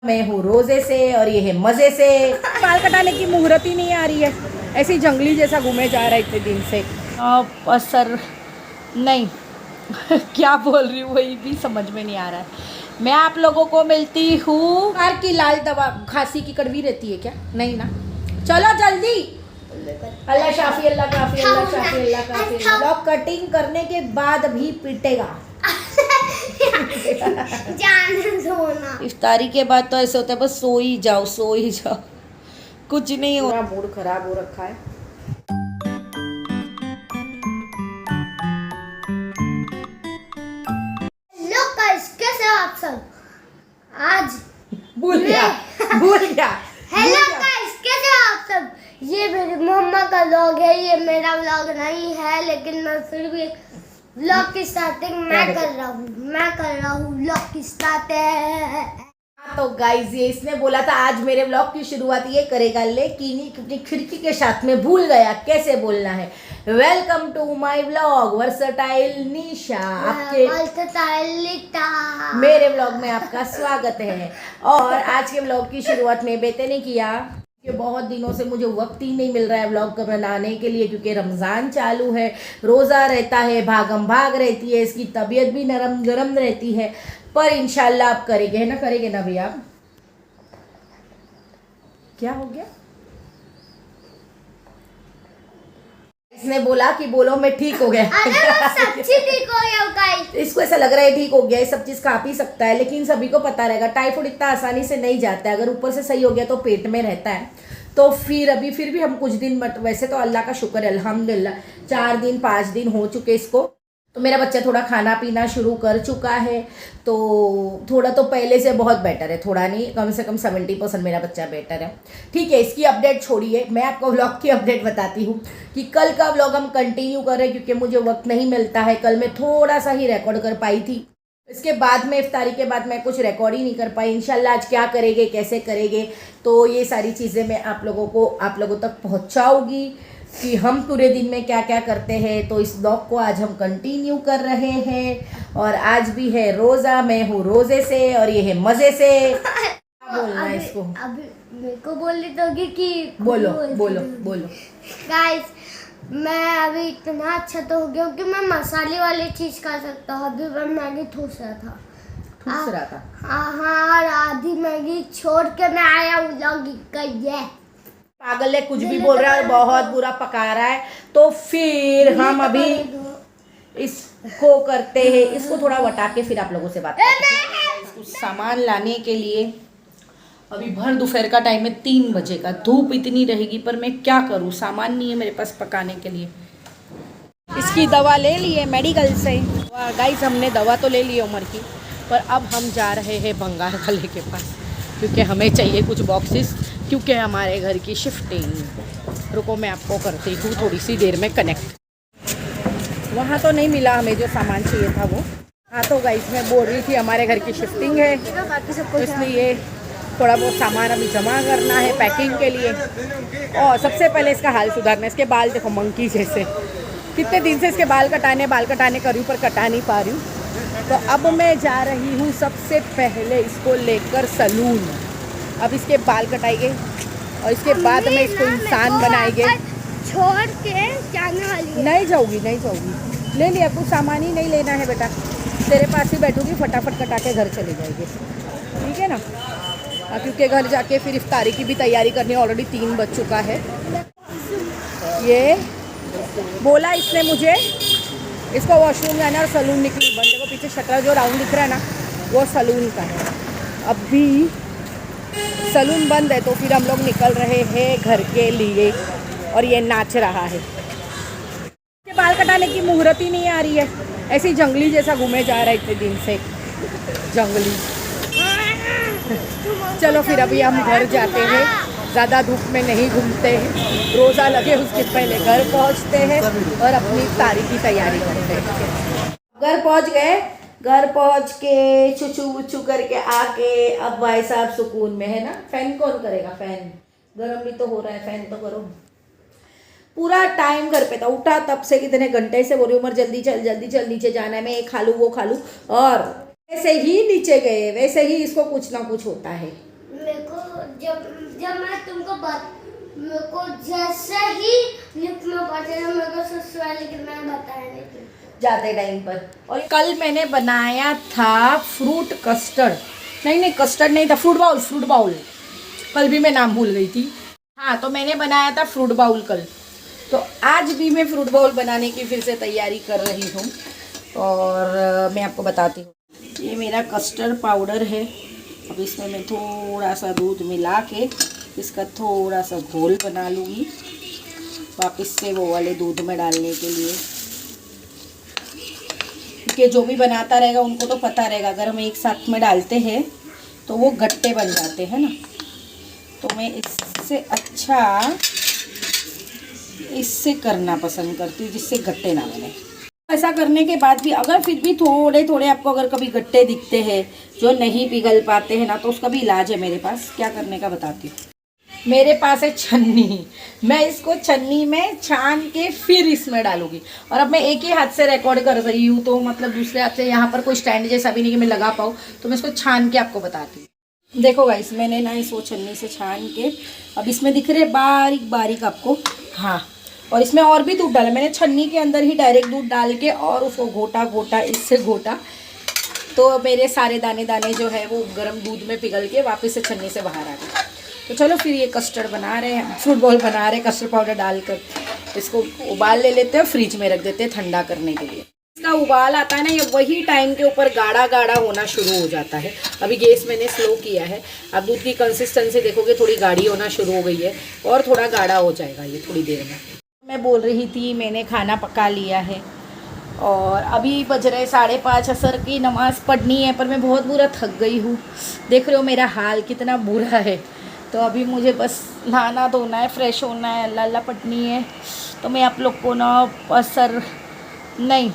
मैं हूँ रोजे से और ये है मजे से। बाल कटाने की मुहूर्त ही नहीं आ रही है, ऐसे ही जंगली जैसा घूमे जा रहा है इतने दिन से। असर नहीं क्या बोल रही हूँ वही भी समझ में नहीं आ रहा है। मैं आप लोगों को मिलती हूँ कार की लाल दवा। खांसी की कड़वी रहती है क्या? नहीं ना, चलो जल्दी। अल्लाह शाफी, अल्लाह काफी, अल्लाह शाफी, अल्लाह काफी। ब्लॉग कटिंग करने के बाद भी पीटेगा। इफ्तारी के बाद तो ऐसे होता है बस सो ही जाओ, सो ही जाओ, कुछ नहीं हो रहा। मूड खराब हो रखा है। हेलो गाइस, कैसे हो आप सब? आज भूल गया। हेलो गाइस, कैसे हो आप सब? ये मेरी मम्मा का व्लॉग है, ये मेरा व्लॉग नहीं है, लेकिन मैं फिर भी व्लॉग की स्टार्टिंग मैं कर रहा हूँ व्लॉग की स्टार्टिंग। तो गाइस, ये इसने बोला था आज मेरे व्लॉग की शुरुआत ये करेगा, लेकिन अपनी खिड़की के साथ में भूल गया कैसे बोलना है। Welcome to my vlog versatile Nisha. आपके मेरे व्लॉग में आपका स्वागत है। और आज के व्लॉग की शुरुआत में बेटे ने किया कि बहुत दिनों से मुझे वक्त ही नहीं मिल रहा है व्लॉग बनाने के लिए, क्योंकि रमज़ान चालू है, रोज़ा रहता है, भागम भाग रहती है, इसकी तबीयत भी नरम गरम रहती है। पर इंशाल्लाह आप करेंगे, है ना? करेंगे ना भैया? क्या हो गया? इसने बोला कि बोलो मैं ठीक हो गया। सच्ची ठीक हो गया गाइस। इसको ऐसा लग रहा है ठीक हो गया, ये सब चीज खा पी सकता है, लेकिन सभी को पता रहेगा टाइफाइड इतना आसानी से नहीं जाता है। अगर ऊपर से सही हो गया तो पेट में रहता है। तो फिर भी हम कुछ दिन वैसे तो अल्लाह का शुक्र है अल्हम्दुलिल्लाह 4 दिन 5 दिन हो चुके इसको। तो मेरा बच्चा थोड़ा खाना पीना शुरू कर चुका है, तो थोड़ा तो पहले से बहुत बेटर है, थोड़ा नहीं कम से कम 70% मेरा बच्चा बेटर है। ठीक है, इसकी अपडेट छोड़िए, मैं आपको व्लॉग की अपडेट बताती हूँ कि कल का व्लॉग हम कंटिन्यू कर रहे हैं, क्योंकि मुझे वक्त नहीं मिलता है। कल मैं थोड़ा सा ही रिकॉर्ड कर पाई थी, इसके बाद में इफ्तारी के बाद मैं कुछ रिकॉर्ड ही नहीं कर पाई। इंशाल्लाह आज क्या करेंगे, कैसे करेंगे, तो ये सारी चीज़ें मैं आप लोगों तक पहुँचाऊँगी कि हम पूरे दिन में क्या क्या करते हैं। तो इस ब्लॉग को आज हम कंटिन्यू कर रहे हैं, और आज भी है रोज़ा। मैं हूँ रोजे से और ये है मज़े से। क्या बोलना है इसको? अभी मेरे को बोलने दोगे कि बोलो बोलो बोलो। गाइस, मैं अभी इतना अच्छा तो हो गया कि मैं मसाले वाली चीज़ खा सकता हूँ। अभी मैं मैगी ठूस रहा था। हाँ, और आधी मैगी छोड़ के मैं आया हूँ व्लॉग कर। पागल है, कुछ भी बोल रहा है और बहुत बुरा पका रहा है। तो फिर हम अभी इसको करते हैं, इसको थोड़ा वटा के फिर आप लोगों से बात करते हैं। इसको सामान लाने के लिए अभी भर दोपहर का टाइम है, 3 बजे का। धूप इतनी रहेगी, पर मैं क्या करूँ, सामान नहीं है मेरे पास पकाने के लिए। इसकी दवा ले ली है मेडिकल से। गाइस, हमने दवा तो ले ली है उम्र की, पर अब हम जा रहे हैं बंगाल वाले के पास, क्योंकि हमें चाहिए कुछ बॉक्सेस, क्योंकि हमारे घर की शिफ्टिंग। रुको, मैं आपको करती हूँ थोड़ी सी देर में कनेक्ट। वहाँ तो नहीं मिला हमें जो सामान चाहिए था वो। हाँ, तो गाइस मैं बोल रही थी हमारे घर की शिफ्टिंग है, तो इसलिए थोड़ा बहुत सामान अभी जमा करना है पैकिंग के लिए। और सबसे पहले इसका हाल सुधारना है। इसके बाल देखो मंकी जैसे, कितने दिन से इसके बाल कटाने कर रही हूँ, पर कटा नहीं पा रही हूँ। तो अब मैं जा रही हूँ सबसे पहले इसको लेकर सलून। अब इसके बाल कटाएंगे और इसके बाद में इसको इंसान बनाएंगे। छोड़ के जाने वाली नहीं जाऊँगी, ले लिया, कुछ सामान ही नहीं लेना है बेटा, तेरे पास ही बैठूंगी, फटाफट कटा के घर चले जाएंगे, ठीक है ना? क्योंकि घर जाके फिर इफ्तारी की भी तैयारी करनी है। ऑलरेडी 3 बज चुका है। ये बोला इसने मुझे, इसको वॉशरूम जाना और सलून निकली। बंदे को पीछे शटर जो राउंड दिख रहा है ना, वो सलून का है। अभी सलून बंद है, तो फिर हम लोग निकल रहे हैं घर के लिए। और ये नाच रहा है। बाल कटाने की मुहूर्त ही नहीं आ रही है, ऐसे ही जंगली जैसा घूमे जा रहा है इतने दिन से, जंगली। चलो फिर अभी हम घर जाते हैं, ज़्यादा धूप में नहीं घूमते हैं, रोज़ा लगे उसके पहले घर पहुंचते हैं और अपनी इफ्तारी की तैयारी करते हैं। घर पहुंच गए, घर पहुंच के चुचू वुचू करके आके अब भाई साहब सुकून में है ना। फैन कौन करेगा? फैन गर्म भी तो हो रहा है, फैन तो करो। पूरा टाइम घर पे था, उठा तब से कितने घंटे से बोल रही उमर जल्दी चल नीचे जाना है, मैं ये खा लूँ वो खा लूँ। और वैसे ही नीचे गए, वैसे ही इसको कुछ ना कुछ होता है। जब मैं तुमको मेरे को जैसे ही लिफ्ट में पहुंचे ना मेरे को सुसु आया, लेकिन मैंने बताया नहीं जाते टाइम पर। और कल मैंने बनाया था फ्रूट कस्टर्ड, नहीं कस्टर्ड नहीं था, फ्रूट बाउल। कल भी मैं नाम भूल गई थी। हाँ, तो मैंने बनाया था फ्रूट बाउल कल। तो आज भी मैं फ्रूट बाउल बनाने की फिर से तैयारी कर रही हूँ। और मैं आपको बताती हूँ, ये मेरा कस्टर्ड पाउडर है। अब इसमें मैं थोड़ा सा दूध मिला के इसका थोड़ा सा घोल बना लूँगी वापस से वो वाले दूध में डालने के लिए। कि जो भी बनाता रहेगा उनको तो पता रहेगा, अगर हम एक साथ में डालते हैं तो वो गट्टे बन जाते हैं ना। तो मैं इससे अच्छा इससे करना पसंद करती हूँ जिससे गट्टे ना बने। ऐसा करने के बाद भी अगर फिर भी थोड़े थोड़े आपको अगर कभी गट्टे दिखते हैं जो नहीं पिघल पाते हैं ना, तो उसका भी इलाज है मेरे पास। क्या करने का बताती हूँ। मेरे पास है छन्नी, मैं इसको छन्नी में छान के फिर इसमें डालूंगी। और अब मैं एक ही हाथ से रिकॉर्ड कर रही हूँ, तो मतलब दूसरे हाथ से यहाँ पर कोई स्टैंड जैसा भी नहीं कि मैं लगा पाऊँ, तो मैं इसको छान के आपको बताती हूँ। देखो गाइस, मैंने ना इसको छन्नी से छान के अब इसमें दिख रहे बारीक बारीक आपको। हाँ, और इसमें और भी दूध डाला मैंने, छन्नी के अंदर ही डायरेक्ट दूध डाल के और उसको घोटा इससे घोटा, तो मेरे सारे दाने दाने जो है वो गर्म दूध में पिघल के वापस से छन्नी से बाहर आ गए। तो चलो फिर ये कस्टर्ड बना रहे हैं, फ्रूट बॉल बना रहे हैं कस्टर्ड पाउडर डालकर। इसको उबाल ले लेते हैं, फ्रिज में रख देते हैं ठंडा करने के लिए। इसका उबाल आता है ना, ये वही टाइम के ऊपर गाढ़ा गाढ़ा होना शुरू हो जाता है। अभी गैस मैंने स्लो किया है। अब दूध की कंसिस्टेंसी देखोगे थोड़ी गाढ़ी होना शुरू हो गई है और थोड़ा गाढ़ा हो जाएगा ये थोड़ी देर में। मैं बोल रही थी मैंने खाना पका लिया है और अभी बज रहे 5:30, असर की नमाज़ पढ़नी है, पर मैं बहुत बुरा थक गई हूँ। देख रहे हो मेरा हाल कितना बुरा है। तो अभी मुझे बस नहाना धोना है, फ्रेश होना है, अल्लाह अल्लाह पढ़नी है। तो मैं आप लोग को ना असर नहीं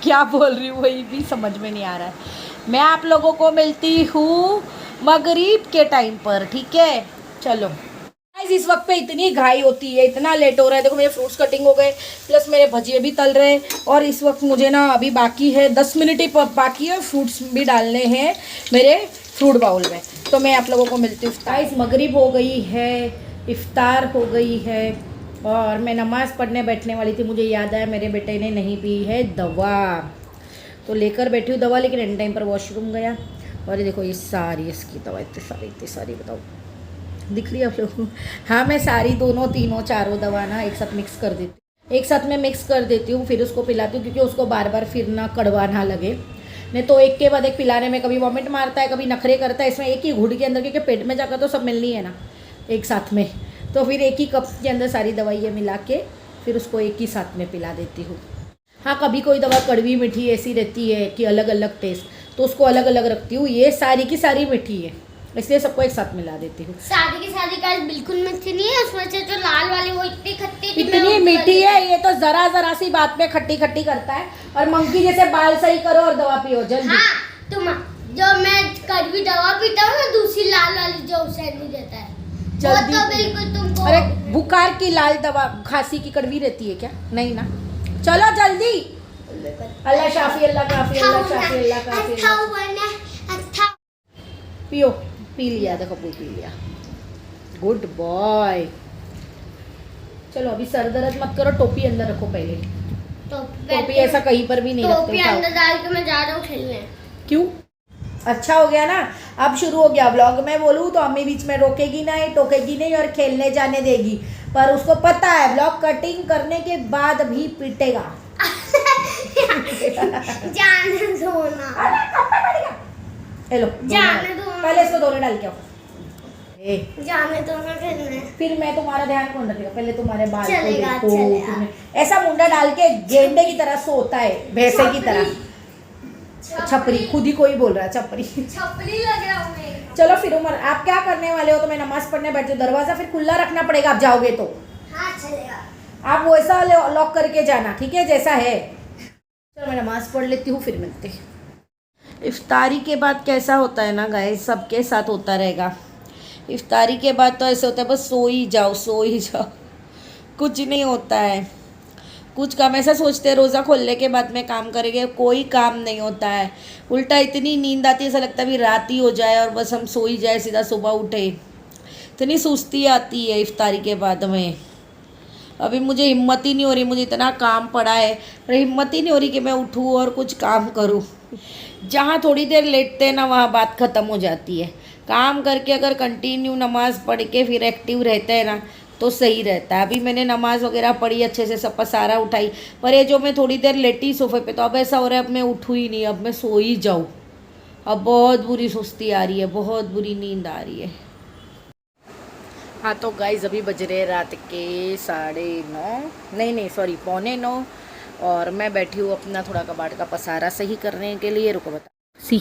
क्या बोल रही हूँ वही भी समझ में नहीं आ रहा है। मैं आप लोगों को मिलती हूँ मगरिब के टाइम पर, ठीक है। चलो इस वक्त पे इतनी घाई होती है, इतना लेट हो रहा है। देखो मेरे फ्रूट्स कटिंग हो गए, प्लस मेरे भजिए भी तल रहे हैं। और इस वक्त मुझे ना अभी बाकी है 10 मिनट ही बाकी है, फ्रूट्स भी डालने हैं मेरे फ्रूट बाउल में। तो मैं आप लोगों को मिलती हूँ। गाइस मगरिब हो गई है, इफ्तार हो गई है और मैं नमाज़ पढ़ने बैठने वाली थी। मुझे याद आया मेरे बेटे ने नहीं पी है दवा, तो लेकर बैठी हूँ दवा, लेकिन एंड टाइम पर वॉशरूम गया। और ये देखो ये सारी इसकी दवा, इतनी सारी बताओ दिख रही है आप लोगों को। हाँ, मैं सारी दोनों तीनों चारों दवा ना एक साथ मिक्स कर देती हूँ, एक साथ में मिक्स कर देती हूँ, फिर उसको पिलाती हूँ, क्योंकि उसको बार बार फिर ना कड़वा ना लगे। नहीं तो एक के बाद एक पिलाने में कभी वॉमिट मारता है, कभी नखरे करता है। इसमें एक ही घुट के अंदर, क्योंकि पेट में जाकर तो सब मिलनी है ना एक साथ में, तो फिर एक ही कप के अंदर सारी दवाइयाँ मिला के फिर उसको एक ही साथ में पिला देती हूँ। हाँ, कभी कोई दवा कड़वी मीठी ऐसी रहती है कि अलग अलग टेस्ट, तो उसको अलग अलग रखती हूँ। ये सारी की सारी मीठी है, इसलिए सबको एक साथ मिला देती हूँ। सारी की सारी गाइस बिल्कुल मीठी नहीं है, उसमें से जो लाल वाली वो इतनी खट्टी इतनी मीठी है, ये तो जरा सी बात पे खट्टी खट्टी करता है। और मंकी जैसे बाल सही करो और दवा पियो जल्दी। हाँ, तुम जो मैं कड़वी दवा पीता हूँ ना, दूसरी लाल वाली जो उसे नहीं देता है, वो तो बिल्कुल तुमको। अरे बुखार की लाल दवा खांसी की कड़वी रहती है क्या? नहीं ना। चलो जल्दी। अल्लाह शाफी, अल्लाह काफी, अल्लाह शाफी, अल्लाह काफी। पियो, पी लिया, देखो पी लिया, गुड बॉय। चलो अभी सर दर्द मत करो, टोपी अंदर रखो पहले। टोपी ऐसा कहीं पर भी नहीं रखते। टोपी अंदर डाल के मैं जा रहा हूँ खेलने। क्यों? अच्छा हो गया ना, अब शुरू हो गया व्लॉग। मैं बोलूँ तो अम्मी बीच में रोकेगी नहीं, टोकेगी नहीं और खेलने जाने देगी, पर उसको पता है व्लॉग कटिंग करने के बाद भी पीटेगा। जाने दो ना। हेलो, जाने दो। पहले इसको धोने डाल के आओ। जाने दो ना खेलने। फिर मैं तुम्हारा ध्यान कौन रखेगा? पहले तुम्हारे बाल को चलेगा, देखो। चलेगा। ऐसा मुंडा डाल के गेंडे की तरह सोता है, भैंसे की तरह। छपरी, खुद ही कोई बोल रहा है छपरी। छपरी लग रहा हूँ मैं। चलो फिर उमर, आप क्या करने वाले हो? तो मैं नमाज पढ़ने बैठी हूँ, दरवाजा फिर खुला रखना पड़ेगा आप जाओगे तो। हाँ चलेगा। आप वैसा लॉक करके जाना, ठीक है, जैसा है। चलो मैं नमाज पढ़ लेती हूँ, फिर मिलते हैं। इफ्तारी के बाद कैसा होता है ना गाइस, सबके साथ होता रहेगा। इफ्तारी के बाद तो ऐसे होता है बस सो ही जाओ, कुछ नहीं होता है। कुछ काम ऐसा सोचते हैं रोज़ा खोलने के बाद में काम करेंगे, कोई काम नहीं होता है। उल्टा इतनी नींद आती है, ऐसा लगता है अभी रात ही हो जाए और बस हम सो ही जाए, सीधा सुबह उठे। इतनी सुस्ती आती है इफ्तारी के बाद में। अभी मुझे हिम्मत ही नहीं हो रही, मुझे इतना काम पड़ा है पर हिम्मत ही नहीं हो रही कि मैं उठूँ और कुछ काम करूँ। जहाँ थोड़ी देर लेटते हैं ना वहाँ बात ख़त्म हो जाती है। काम करके अगर कंटिन्यू नमाज़ पढ़ के फिर एक्टिव रहते हैं ना तो सही रहता है। अभी मैंने नमाज़ वगैरह पढ़ी अच्छे से, सब पसारा उठाई, पर ये जो मैं थोड़ी देर लेटी सोफे पे, तो अब ऐसा हो रहा है अब मैं उठूँ ही नहीं, अब मैं सो ही जाऊँ। अब बहुत बुरी सुस्ती आ रही है, बहुत बुरी नींद आ रही है। हाँ तो गाइस अभी बज रहे रात के 9:30, नहीं सॉरी 8:45, और मैं बैठी हूँ अपना थोड़ा कबाड़ का पसारा सही करने के लिए। रुको बता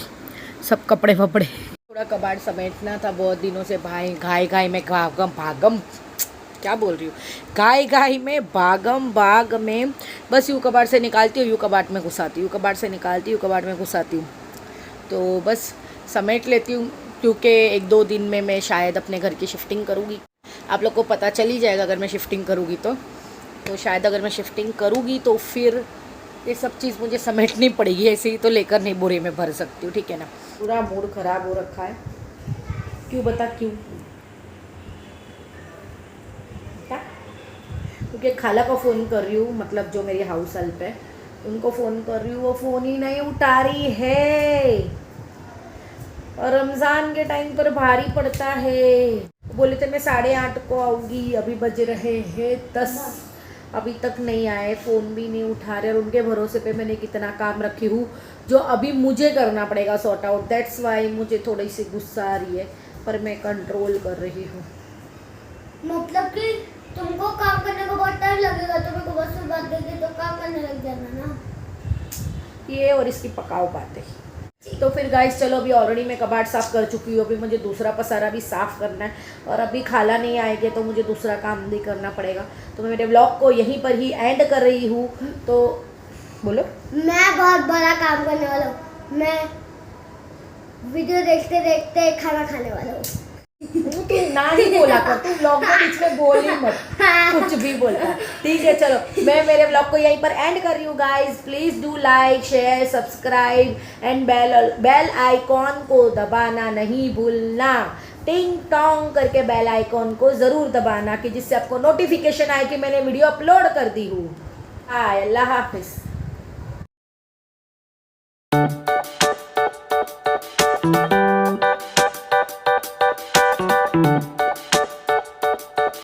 सब कपड़े वपड़े थोड़ा कबाड़ समेटना था बहुत दिनों से भाई। घाई में भागम क्या बोल रही हूँ, घाई में भाग में बस यूँ कबाड़ से निकालती हूँ, यूँ कबाड़ में घुसाती हूँ, कबाड़ से निकालती हूँ, कबाड़ में घुसाती हूँ। तो बस समेट लेती हूँ क्योंकि 1-2 दिन में मैं शायद अपने घर की शिफ्टिंग करूँगी। आप लोग को पता चल ही जाएगा अगर मैं शिफ्टिंग करूँगी तो शायद अगर मैं शिफ्टिंग करूँगी तो फिर ये सब चीज़ मुझे समेटनी पड़ेगी, ऐसे ही तो लेकर नहीं बोरे में भर सकती हूँ, ठीक है ना। पूरा मूड ख़राब हो रखा है। क्यों बता क्यों? क्या? क्योंकि खाला को फ़ोन कर रही हूँ, मतलब जो मेरी हाउस हेल्प है उनको फ़ोन कर रही हूँ, वो फ़ोन ही नहीं उठा रही है। और रमज़ान के टाइम पर भारी पड़ता है। बोले थे मैं 8:30 को आऊँगी, अभी बज रहे हैं 10, अभी तक नहीं आए, फ़ोन भी नहीं उठा रहे। और उनके भरोसे पे मैंने कितना काम रखी हूँ जो अभी मुझे करना पड़ेगा सॉर्ट आउट। दैट्स वाई मुझे थोड़ी सी गुस्सा आ रही है, पर मैं कंट्रोल कर रही हूँ। मतलब कि तुमको काम करने को बहुत टाइम लगेगा, तुम्हें को बस बात देगी तो काम करने लग जाना ना, ये और इसकी पकाओ बातें। तो फिर गाइस चलो, अभी ऑलरेडी मैं कबाड़ साफ़ कर चुकी हूँ, अभी मुझे दूसरा पसारा भी साफ़ करना है और अभी खाला नहीं आएगी तो मुझे दूसरा काम भी करना पड़ेगा। तो मैं मेरे ब्लॉग को यहीं पर ही एंड कर रही हूँ। तो बोलो। मैं बहुत बड़ा काम करने वाला हूँ, मैं वीडियो देखते देखते खाना खाने वाला हूँ। तू ना ही बोला कर, तू ब्लॉग में बीच में बोल ही मत, कुछ भी बोलता है। ठीक है चलो, मैं मेरे ब्लॉग को यहीं पर एंड कर रही हूँ। Guys please do like, share, subscribe and bell icon को दबाना नहीं भूलना। टिंग टोंग करके बेल आइकॉन को ज़रूर दबाना कि जिससे आपको नोटिफिकेशन आए कि मैंने वीडियो अपलोड कर दी हूँ। अल्लाह हाफिज़।